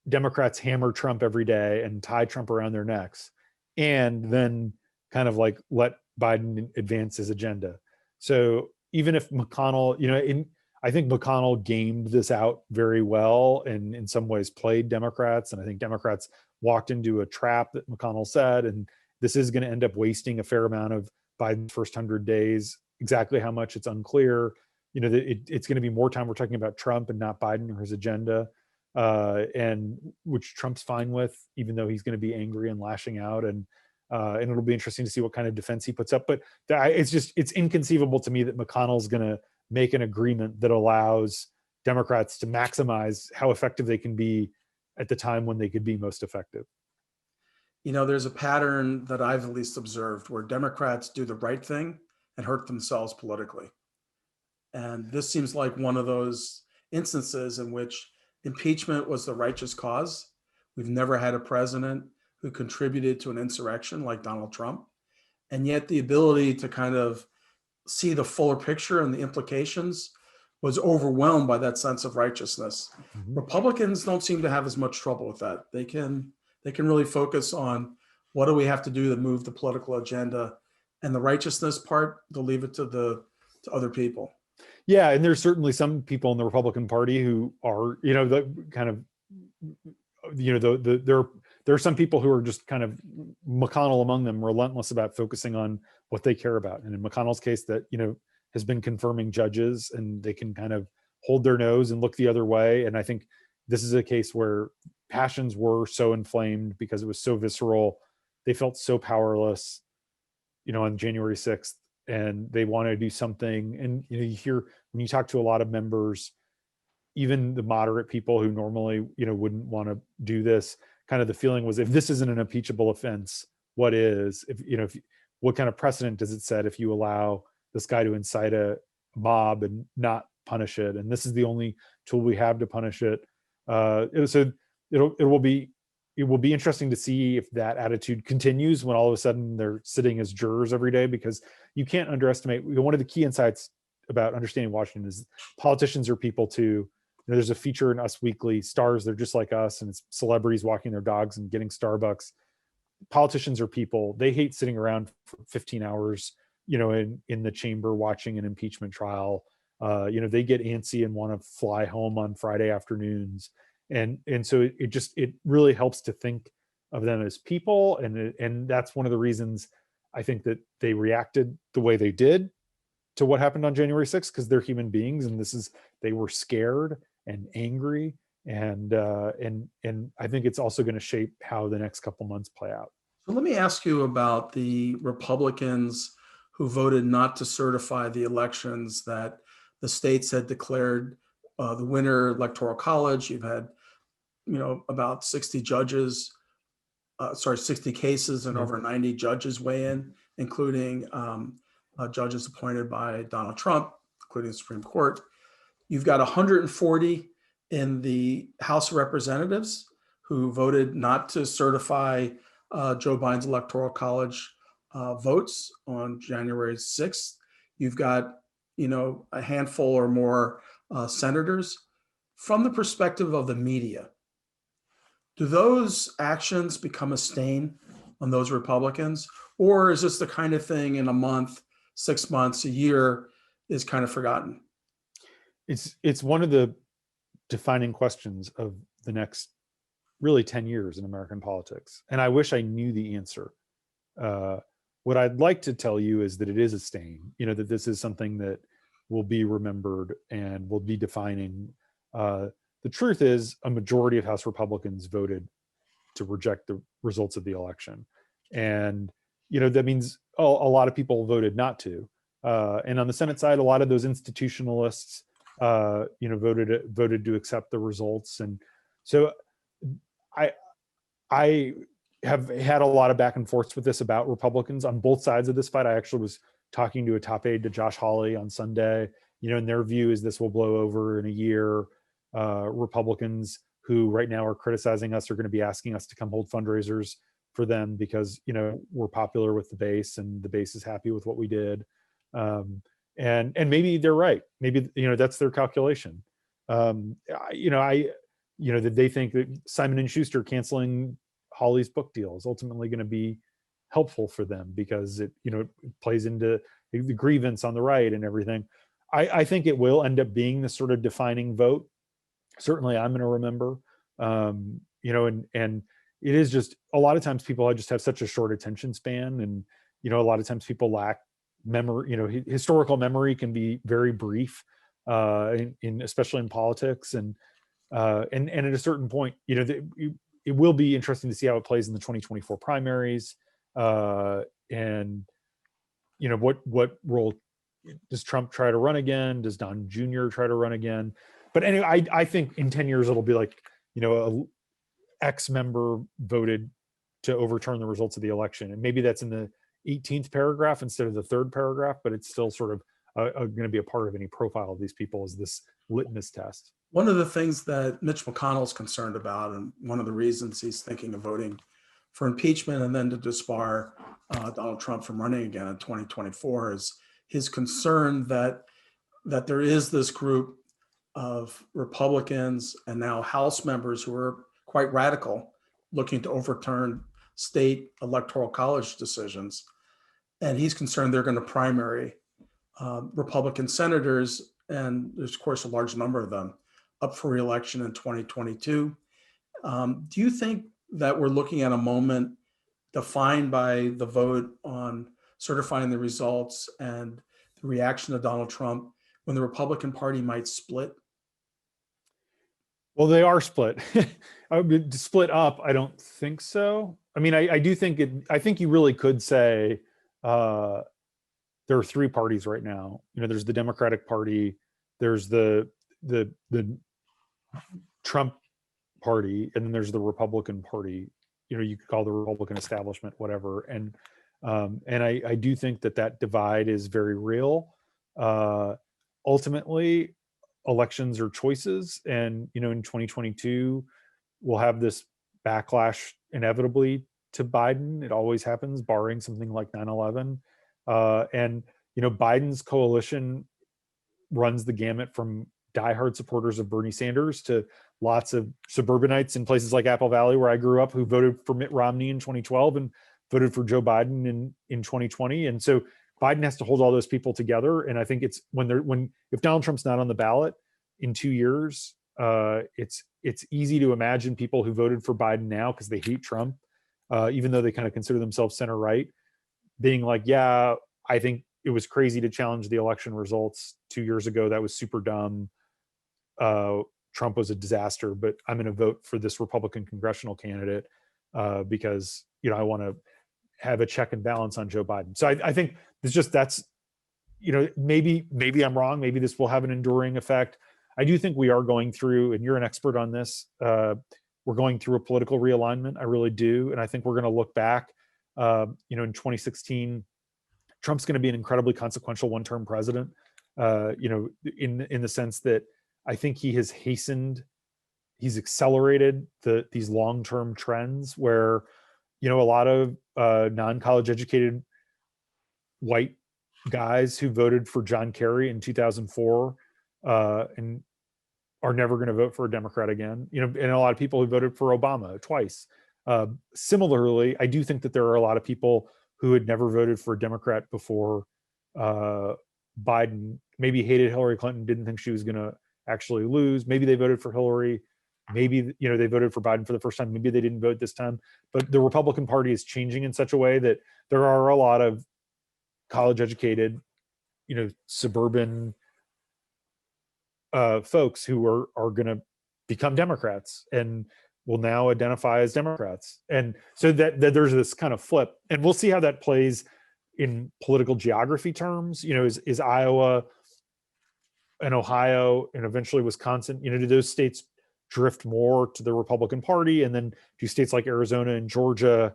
Democrats hammer Trump every day and tie Trump around their necks, and then kind of like let Biden advance his agenda. So even if McConnell, I think McConnell gamed this out very well and in some ways played Democrats. And I think Democrats walked into a trap that McConnell said, and this is going to end up wasting a fair amount of Biden's first 100 days. Exactly how much, it's unclear. It's going to be more time we're talking about Trump and not Biden or his agenda, and which Trump's fine with, even though he's going to be angry and lashing out. And it'll be interesting to see what kind of defense he puts up. But it's inconceivable to me that McConnell's going to make an agreement that allows Democrats to maximize how effective they can be at the time when they could be most effective. There's a pattern that I've at least observed where Democrats do the right thing and hurt themselves politically. And this seems like one of those instances in which impeachment was the righteous cause. We've never had a president who contributed to an insurrection like Donald Trump. And yet the ability to kind of see the fuller picture and the implications was overwhelmed by that sense of righteousness. Mm-hmm. Republicans don't seem to have as much trouble with that. They can really focus on what do we have to do to move the political agenda, and the righteousness part, they'll leave it to other people. Yeah, and there's certainly some people in the Republican Party who are, the kind of, there are some people who are just kind of, McConnell among them, relentless about focusing on what they care about. And in McConnell's case, that has been confirming judges, and they can kind of hold their nose and look the other way. And I think this is a case where passions were so inflamed because it was so visceral. They felt so powerless, on January 6th, and they want to do something. And you hear, when you talk to a lot of members, even the moderate people who normally wouldn't want to do this, kind of the feeling was, if this isn't an impeachable offense, what is? What kind of precedent does it set if you allow this guy to incite a mob and not punish it? And this is the only tool we have to punish it. So it will be interesting to see if that attitude continues when all of a sudden they're sitting as jurors every day, because you can't underestimate, one of the key insights about understanding Washington is politicians are people too. There's a feature in Us Weekly, Stars, they're just like us, and it's celebrities walking their dogs and getting Starbucks. Politicians are people. They hate sitting around for 15 hours, in the chamber watching an impeachment trial. They get antsy and want to fly home on Friday afternoons. And so it really helps to think of them as people. And that's one of the reasons I think that they reacted the way they did to what happened on January 6th, because they're human beings, and they were scared and angry. And I think it's also going to shape how the next couple months play out. So let me ask you about the Republicans who voted not to certify the elections that the states had declared the winner electoral college. You've had, about 60 judges, 60 cases and over 90 judges weigh in, including judges appointed by Donald Trump, including the Supreme Court. You've got 140 in the House of Representatives who voted not to certify Joe Biden's electoral college votes on January 6th. You've got, a handful or more senators. From the perspective of the media, do those actions become a stain on those Republicans? Or is this the kind of thing in a month, 6 months, a year is kind of forgotten? It's one of the defining questions of the next really 10 years in American politics. And I wish I knew the answer. What I'd like to tell you is that it is a stain, that this is something that will be remembered and will be defining. The truth is, a majority of House Republicans voted to reject the results of the election. And, that means a lot of people voted not to. And on the Senate side, a lot of those institutionalists, voted to accept the results. And so I have had a lot of back and forth with this about Republicans on both sides of this fight. I actually was talking to a top aide to Josh Hawley on Sunday. And their view is this will blow over in a year. Republicans who right now are criticizing us are going to be asking us to come hold fundraisers for them because, we're popular with the base and the base is happy with what we did. And maybe they're right. Maybe, that's their calculation. That they think that Simon & Schuster canceling Hawley's book deal is ultimately going to be helpful for them because it plays into the grievance on the right and everything. I think it will end up being the sort of defining vote. Certainly I'm going to remember, and it is just a lot of times people just have such a short attention span, and a lot of times people lack memory. Historical memory can be very brief, especially in politics, and at a certain point, it will be interesting to see how it plays in the 2024 primaries, and what role does Trump try to run again? Does Don Jr. try to run again? But anyway, I think in 10 years it'll be like, a X member voted to overturn the results of the election, and maybe that's in the 18th paragraph instead of the 3rd paragraph, but it's still sort of going to be a part of any profile of these people, is this litmus test. One of the things that Mitch McConnell's concerned about, and one of the reasons he's thinking of voting for impeachment and then to disbar Donald Trump from running again in 2024, is his concern that there is this group of Republicans and now House members who are quite radical, looking to overturn state electoral college decisions. And he's concerned they're going to primary Republican senators, and there's of course a large number of them up for re-election in 2022. Do you think that we're looking at a moment defined by the vote on certifying the results and the reaction to Donald Trump when the Republican Party might split? Well, they are split. Split up, I don't think so. I mean, I do think I think you really could say there are 3 parties right now. There's the Democratic Party, there's the Trump Party, and then there's the Republican Party. You could call the Republican establishment, whatever. And I do think that divide is very real. Ultimately, elections are choices, and in 2022 we'll have this backlash inevitably to Biden. It always happens, barring something like 9/11. And Biden's coalition runs the gamut from diehard supporters of Bernie Sanders to lots of suburbanites in places like Apple Valley, where I grew up, who voted for Mitt Romney in 2012 and voted for Joe Biden in 2020. And so Biden has to hold all those people together. And I think it's if Donald Trump's not on the ballot in 2 years, it's easy to imagine people who voted for Biden now because they hate Trump, even though they kind of consider themselves center right, being like, yeah, I think it was crazy to challenge the election results 2 years ago. That was super dumb. Trump was a disaster, but I'm going to vote for this Republican congressional candidate because I want to have a check and balance on Joe Biden. So I think that's maybe I'm wrong. Maybe this will have an enduring effect. I do think we are going through, and you're an expert on this, we're going through a political realignment. I really do. And I think we're going to look back, in 2016, Trump's going to be an incredibly consequential one-term president, in the sense that I think he's accelerated these long-term trends where, a lot of non-college educated white guys who voted for John Kerry in 2004 and are never going to vote for a Democrat again, and a lot of people who voted for Obama twice. Similarly, I do think that there are a lot of people who had never voted for a Democrat before Biden, maybe hated Hillary Clinton, didn't think she was going to actually lose. Maybe they voted for Hillary. Maybe, they voted for Biden for the first time. Maybe they didn't vote this time. But the Republican Party is changing in such a way that there are a lot of college educated, suburban folks who are going to become Democrats and will now identify as Democrats. And so that there's this kind of flip. And we'll see how that plays in political geography terms. Is Iowa and Ohio and eventually Wisconsin, do those states drift more to the Republican Party? And then do states like Arizona and Georgia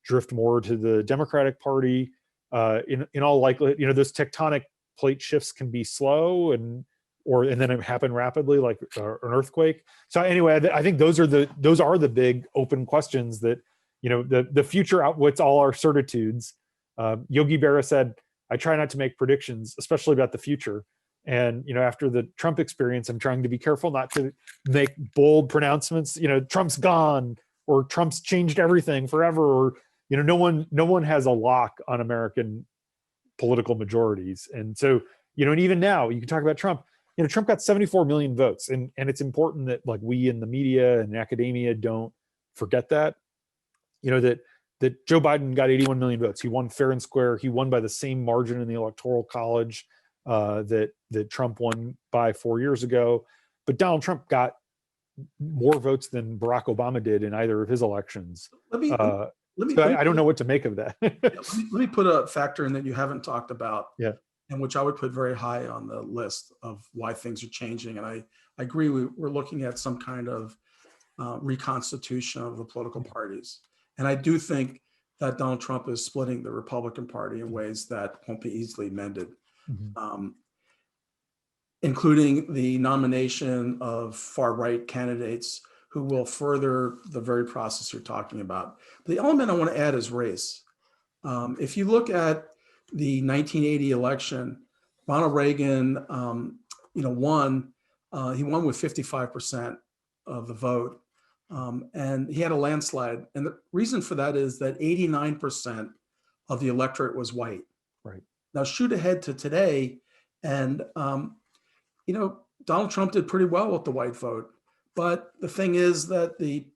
drift more to the Democratic Party? In all likelihood, those tectonic plate shifts can be slow and then it happen rapidly, like an earthquake. So anyway, I think those are the big open questions that, the future outwits all our certitudes. Yogi Berra said, "I try not to make predictions, especially about the future." And, after the Trump experience, I'm trying to be careful not to make bold pronouncements, Trump's gone, or Trump's changed everything forever, or, no one has a lock on American political majorities. And so, And even now you can talk about Trump. Trump got 74 million votes, and it's important that like we in the media and academia don't forget that. That Joe Biden got 81 million votes. He won fair and square. He won by the same margin in the Electoral College that Trump won by 4 years ago. But Donald Trump got more votes than Barack Obama did in either of his elections. Let me, So let me, I don't know what to make of that. let me put a factor in that you haven't talked about, Yeah. and which I would put very high on the list of why things are changing. And I agree, we're looking at some kind of reconstitution of the political parties. And I do think that Donald Trump is splitting the Republican Party in ways that won't be easily mended, including the nomination of far-right candidates who will further the very process you're talking about. The element I want to add is race. If you look at the 1980 election, Ronald Reagan, won. He won with 55% of the vote, and he had a landslide. And the reason for that is that 89% of the electorate was white. Right. Now, shoot ahead to today, and Donald Trump did pretty well with the white vote. But the thing is that the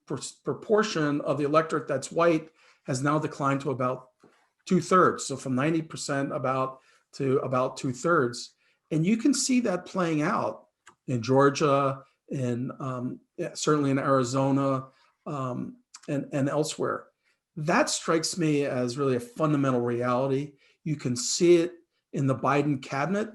proportion of the electorate that's white has now declined to about 2/3. So from 90% to about 2/3. And you can see that playing out in Georgia, in certainly in Arizona, and elsewhere. That strikes me as really a fundamental reality. You can see it in the Biden cabinet.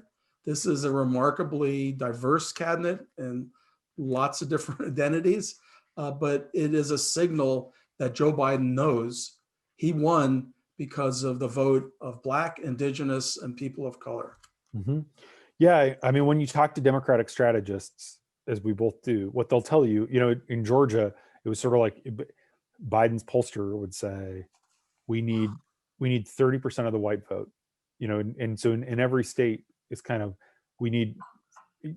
This is a remarkably diverse cabinet and lots of different identities, but it is a signal that Joe Biden knows he won because of the vote of Black, Indigenous, and people of color. Yeah, I mean, when you talk to Democratic strategists, as we both do, what they'll tell you, in Georgia, it was sort of like Biden's pollster would say, we need 30% of the white vote, and so in every state, it's kind of, we need,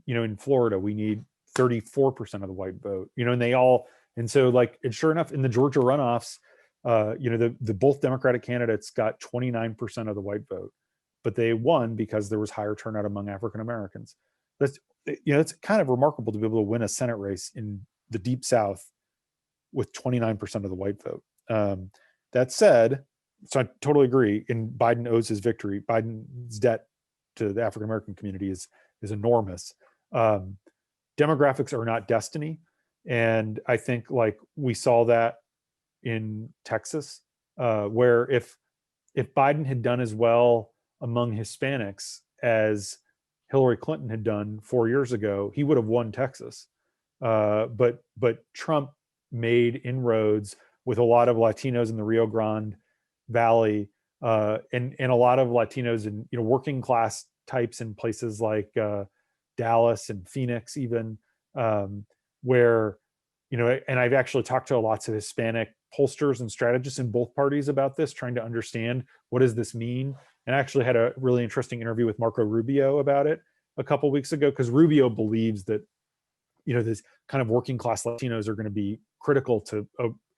in Florida, we need 34% of the white vote, and so like, and sure enough, in the Georgia runoffs, the both Democratic candidates got 29% of the white vote, but they won because there was higher turnout among African Americans. It's kind of remarkable to be able to win a Senate race in the Deep South with 29% of the white vote. That said, so I totally agree. And Biden owes his victory. Biden's debt to the African American community is enormous. Demographics are not destiny, and I think like we saw that in Texas, where if Biden had done as well among Hispanics as Hillary Clinton had done 4 years ago, he would have won Texas. But Trump made inroads with a lot of Latinos in the Rio Grande Valley, and a lot of Latinos in working class types in places like Dallas and Phoenix, even where and I've actually talked to lots of Hispanic pollsters and strategists in both parties about this, trying to understand what does this mean. And I actually had a really interesting interview with Marco Rubio about it a couple of weeks ago, because Rubio believes that this kind of working class Latinos are going to be critical to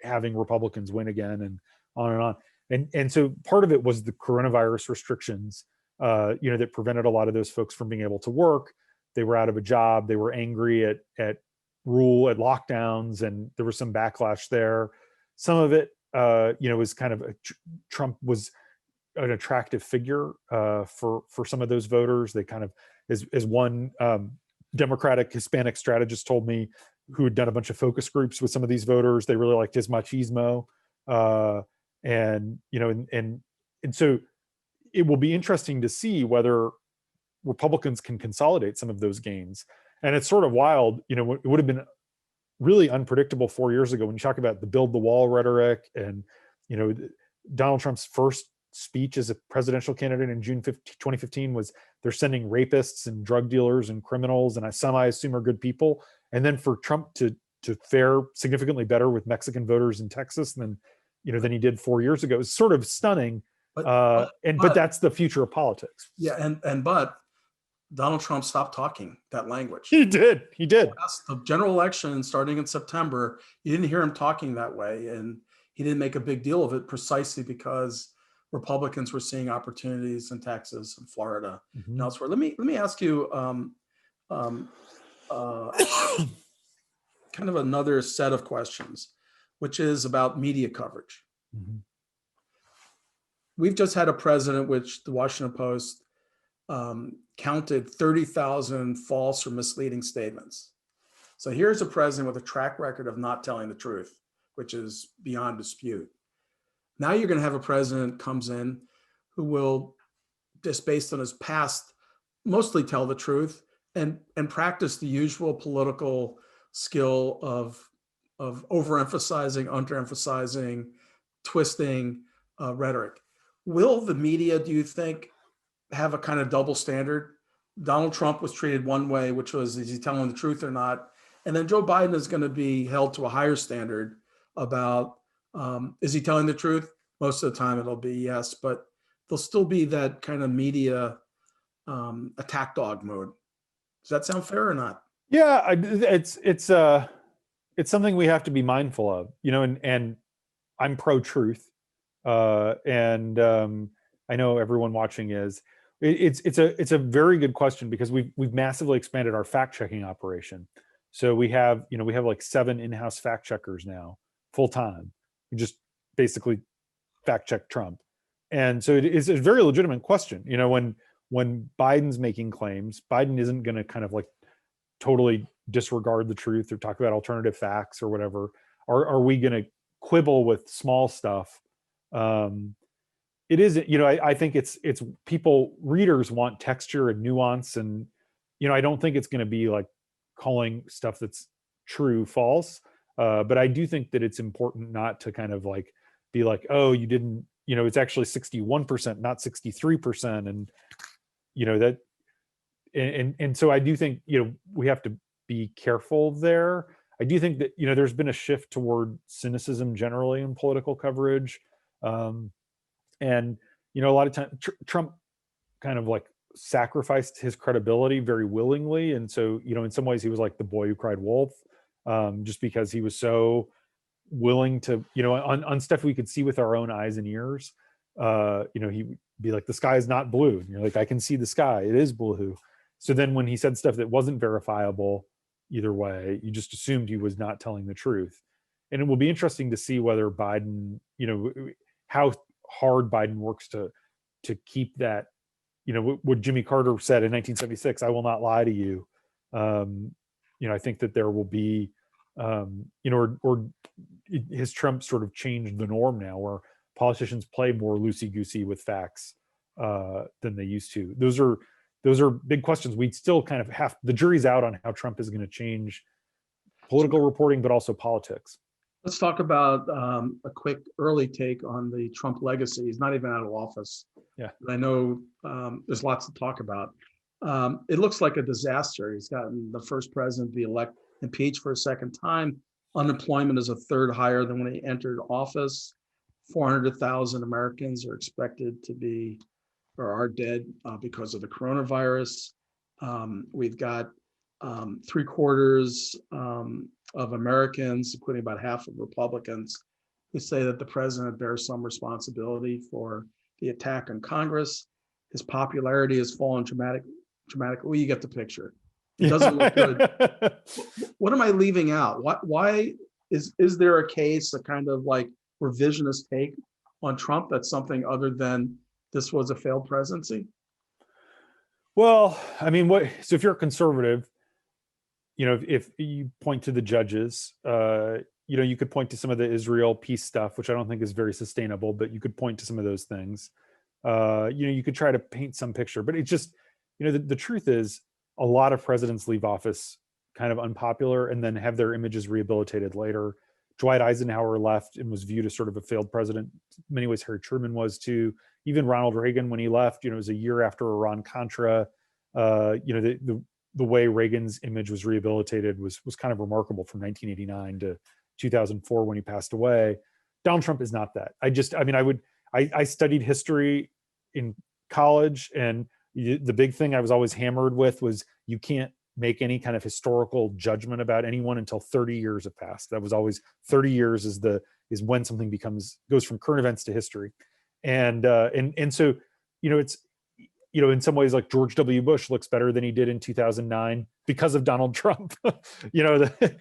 having Republicans win again, and on and on. And so part of it was the coronavirus restrictions, that prevented a lot of those folks from being able to work. They were out of a job. They were angry at lockdowns, and there was some backlash there. Some of it, was kind of Trump was an attractive figure for some of those voters. They kind of, as one Democratic Hispanic strategist told me, who had done a bunch of focus groups with some of these voters, they really liked his machismo, and so it will be interesting to see whether Republicans can consolidate some of those gains. And it's sort of wild, it would have been really unpredictable 4 years ago when you talk about the build the wall rhetoric, and Donald Trump's first speech as a presidential candidate in June 2015 was, they're sending rapists and drug dealers and criminals, and some I assume are good people. And then for Trump to fare significantly better with Mexican voters in Texas than he did 4 years ago is sort of stunning. But that's the future of politics. Yeah, but Donald Trump stopped talking that language. He did. The general election starting in September, you didn't hear him talking that way, and he didn't make a big deal of it precisely because Republicans were seeing opportunities in Texas and Florida and Mhm. elsewhere. Let me ask you um, uh, kind of another set of questions, which is about media coverage. Mhm. We've just had a president, which the Washington Post counted 30,000 false or misleading statements. So here's a president with a track record of not telling the truth, which is beyond dispute. Now you're going to have a president comes in who will, just based on his past, mostly tell the truth and practice the usual political skill of overemphasizing, underemphasizing, twisting rhetoric. Will the media, do you think, have a kind of double standard? Donald Trump was treated one way, which was, is he telling the truth or not? And then Joe Biden is going to be held to a higher standard about, is he telling the truth? Most of the time it'll be yes, but there'll still be that kind of media attack dog mode. Does that sound fair or not? Yeah, it's something we have to be mindful of, and I'm pro truth, and I know everyone watching is. It's a very good question because we've massively expanded our fact checking operation. So we have like 7 in-house fact checkers now, full time. We just basically fact check Trump, and so it is a very legitimate question. When Biden's making claims, Biden isn't going to kind of like totally disregard the truth or talk about alternative facts or whatever. Are we going to quibble with small stuff? It isn't, I think it's people, readers want texture and nuance, and I don't think it's going to be like calling stuff that's true false. But I do think that it's important not to kind of like be like, oh, you didn't, it's actually 61%, not 63%, and that, and so I do think we have to be careful there. I do think that there's been a shift toward cynicism generally in political coverage, and a lot of time Trump kind of like sacrificed his credibility very willingly, and so in some ways he was like the boy who cried wolf, just because he was so willing to on stuff we could see with our own eyes and ears. He'd be like, the sky is not blue, and you're like, I can see the sky, it is blue. So then when he said stuff that wasn't verifiable either way, you just assumed he was not telling the truth. And it will be interesting to see whether Biden, how hard Biden works to keep that, what Jimmy Carter said in 1976, I will not lie to you. I think that there will be, or has Trump sort of changed the norm now, where politicians play more loosey-goosey with facts than they used to. Those are big questions. We still kind of have, the jury's out on how Trump is going to change political reporting, but also politics. Let's talk about a quick early take on the Trump legacy. He's not even out of office. Yeah. I know there's lots to talk about. It looks like a disaster. He's gotten the first president to be impeached for a second time. Unemployment is a third higher than when he entered office. 400,000 Americans are expected to be or are dead because of the coronavirus. We've got 3/4 of Americans, including about half of Republicans, who say that the president bears some responsibility for the attack on Congress. His popularity has fallen dramatically. Well, you get the picture. It doesn't look good. What am I leaving out? Why is there a case, a kind of like revisionist take on Trump that's something other than this was a failed presidency? Well, I mean, so if you're a conservative, if you point to the judges, you could point to some of the Israel peace stuff, which I don't think is very sustainable, but you could point to some of those things. You could try to paint some picture, but it's just, the truth is a lot of presidents leave office kind of unpopular and then have their images rehabilitated later. Dwight Eisenhower left and was viewed as sort of a failed president. In many ways, Harry Truman was too. Even Ronald Reagan, when he left, it was a year after Iran-Contra. The way Reagan's image was rehabilitated was kind of remarkable from 1989 to 2004 when he passed away. Donald Trump is not that. I studied history in college, and the big thing I was always hammered with was you can't make any kind of historical judgment about anyone until 30 years have passed. That was always 30 years is when something goes from current events to history. And so, it's, in some ways, like George W. Bush looks better than he did in 2009 because of Donald Trump. you know, the,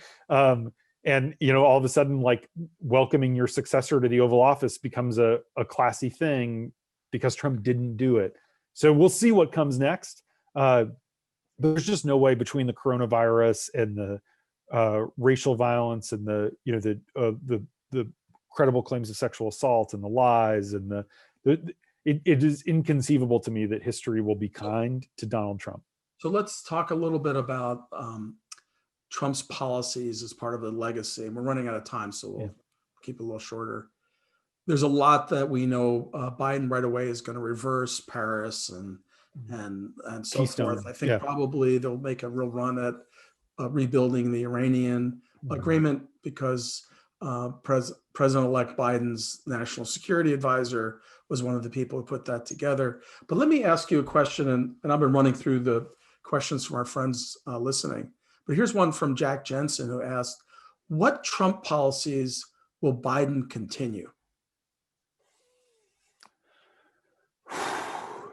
and all of a sudden, like, welcoming your successor to the Oval Office becomes a classy thing because Trump didn't do it. So we'll see what comes next. But there's just no way, between the coronavirus and the racial violence and the credible claims of sexual assault and the lies and it is inconceivable to me that history will be kind to Donald Trump. So let's talk a little bit about Trump's policies as part of the legacy. And we're running out of time, so we'll keep it a little shorter. There's a lot that we know. Biden right away is going to reverse Paris and so Keystone. forth. I think probably they'll make a real run at rebuilding the Iranian agreement, because President-elect Biden's national security advisor was one of the people who put that together. But let me ask you a question, and I've been running through the questions from our friends listening. But here's one from Jack Jensen, who asked, what Trump policies will Biden continue?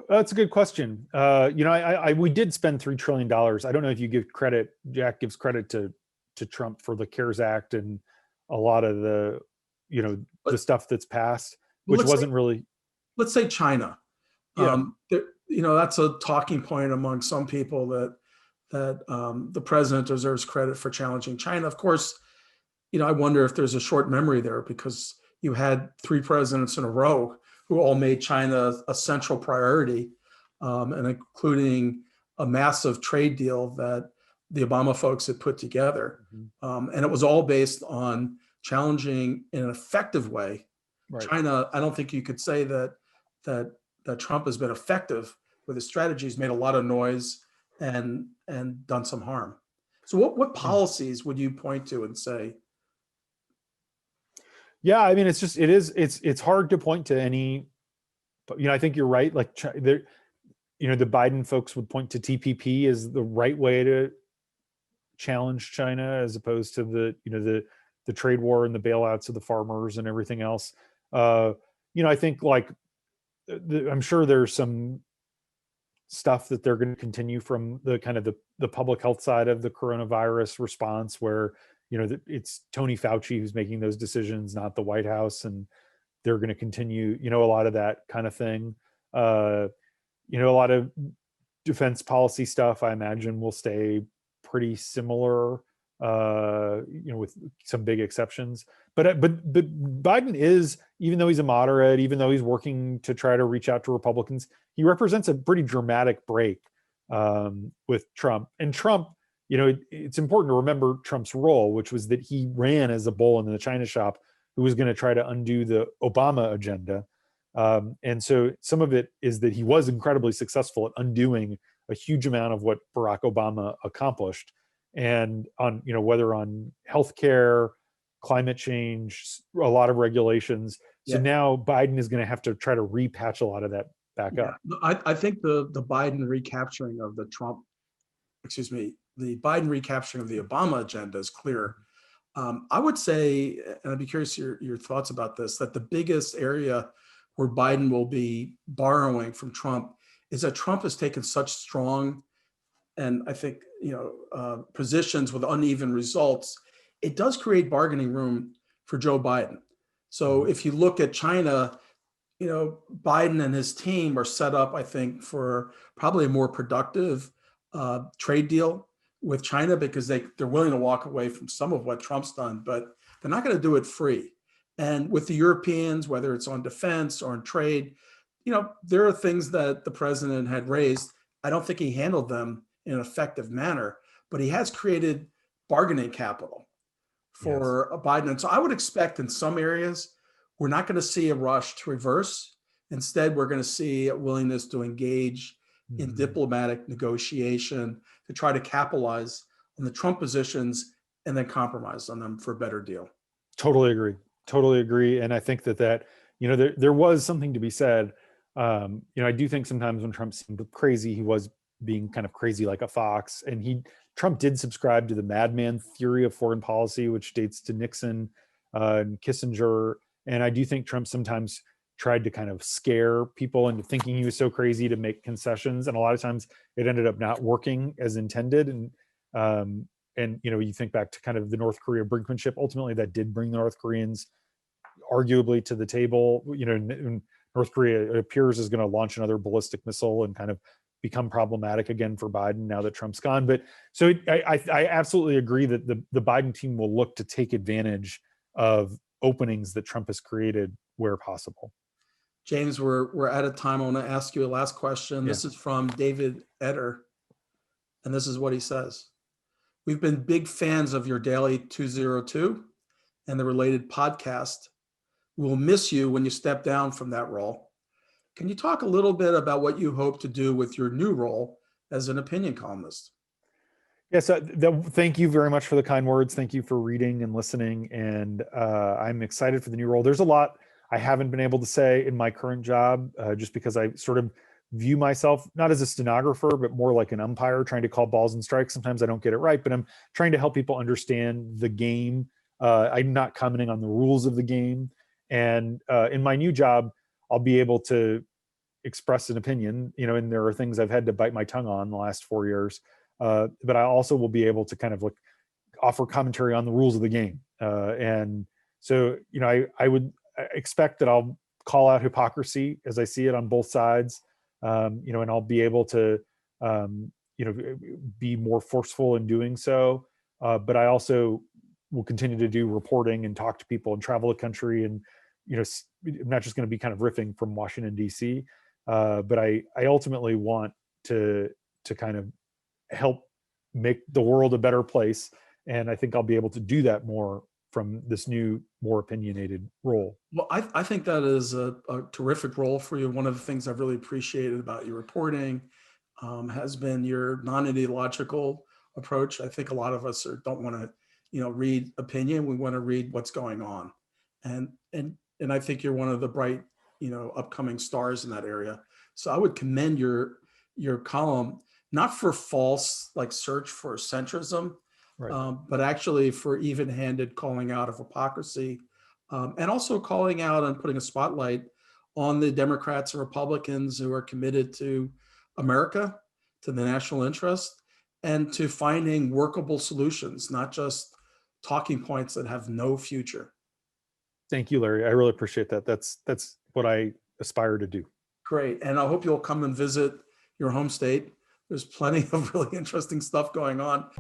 That's a good question. We did spend $3 trillion. I don't know if you give credit, Jack gives credit to Trump for the CARES Act and a lot of the, the stuff that's passed, which wasn't really. Let's say China. That's a talking point among some people that the president deserves credit for challenging China. Of course, I wonder if there's a short memory there, because you had 3 presidents in a row who all made China a central priority, and including a massive trade deal that the Obama folks had put together. And it was all based on challenging in an effective way. China. I don't think you could say that Trump has been effective with his strategies, made a lot of noise and done some harm. So what policies would you point to and say? Yeah, I mean, it's hard to point to any, but I think you're right. Like, the Biden folks would point to TPP as the right way to challenge China, as opposed to the trade war and the bailouts of the farmers and everything else. I think, like, I'm sure there's some stuff that they're going to continue from the kind of the public health side of the coronavirus response, where it's Tony Fauci who's making those decisions, not the White House, and they're going to continue a lot of that kind of thing. A lot of defense policy stuff, I imagine, will stay pretty similar, with some big exceptions. But Biden is, even though he's a moderate, even though he's working to try to reach out to Republicans, he represents a pretty dramatic break with Trump. And Trump, it's important to remember Trump's role, which was that he ran as a bull in the China shop who was going to try to undo the Obama agenda. And so some of it is that he was incredibly successful at undoing a huge amount of what Barack Obama accomplished. And on, whether on healthcare, climate change, a lot of regulations. So now Biden is going to have to try to repatch a lot of that back up. I think the Biden recapturing of the Biden recapturing of the Obama agenda is clear. I would say, and I'd be curious your thoughts about this, that the biggest area where Biden will be borrowing from Trump is that Trump has taken such strong, and I think, positions with uneven results. It does create bargaining room for Joe Biden. So if you look at China, Biden and his team are set up, I think, for probably a more productive trade deal with China, because they're willing to walk away from some of what Trump's done, but they're not going to do it free. And with the Europeans, whether it's on defense or on trade, there are things that the president had raised. I don't think he handled them in an effective manner, but he has created bargaining capital for Biden. And so I would expect in some areas, we're not going to see a rush to reverse. Instead, we're going to see a willingness to engage in diplomatic negotiation to try to capitalize on the Trump positions and then compromise on them for a better deal. Totally agree. And I think that there was something to be said. I do think sometimes when Trump seemed crazy, he was being kind of crazy like a fox. And Trump did subscribe to the madman theory of foreign policy, which dates to Nixon and Kissinger. And I do think Trump sometimes tried to kind of scare people into thinking he was so crazy to make concessions. And a lot of times it ended up not working as intended. And you think back to kind of the North Korea brinkmanship. Ultimately, that did bring the North Koreans arguably to the table. North Korea, it appears, is going to launch another ballistic missile and kind of become problematic again for Biden now that Trump's gone. But so I absolutely agree that the Biden team will look to take advantage of openings that Trump has created where possible. James, we're out of time. I want to ask you a last question. Yeah. This is from David Eder, and this is what he says. We've been big fans of your Daily 202 and the related podcast. We'll miss you when you step down from that role. Can you talk a little bit about what you hope to do with your new role as an opinion columnist? Yes, thank you very much for the kind words. Thank you for reading and listening. And I'm excited for the new role. There's a lot I haven't been able to say in my current job, just because I sort of view myself not as a stenographer, but more like an umpire trying to call balls and strikes. Sometimes I don't get it right, but I'm trying to help people understand the game. I'm not commenting on the rules of the game. And in my new job, I'll be able to express an opinion, and there are things I've had to bite my tongue on the last 4 years. But I also will be able to kind of offer commentary on the rules of the game. And so, I would expect that I'll call out hypocrisy as I see it on both sides, and I'll be able to, be more forceful in doing so. But I also will continue to do reporting and talk to people and travel the country. And, I'm not just going to be kind of riffing from Washington, D.C., but I ultimately want to kind of help make the world a better place. And I think I'll be able to do that more from this new, more opinionated role. Well, I think that is a terrific role for you. One of the things I've really appreciated about your reporting has been your non-ideological approach. I think a lot of us don't want to, read opinion. We want to read what's going on, and I think you're one of the bright, upcoming stars in that area. So I would commend your column, not for false search for centrism, Right. but actually for even-handed calling out of hypocrisy, and also calling out and putting a spotlight on the Democrats and Republicans who are committed to America, to the national interest, and to finding workable solutions, not just talking points that have no future. Thank you, Larry. I really appreciate that. That's what I aspire to do. Great. And I hope you'll come and visit your home state. There's plenty of really interesting stuff going on.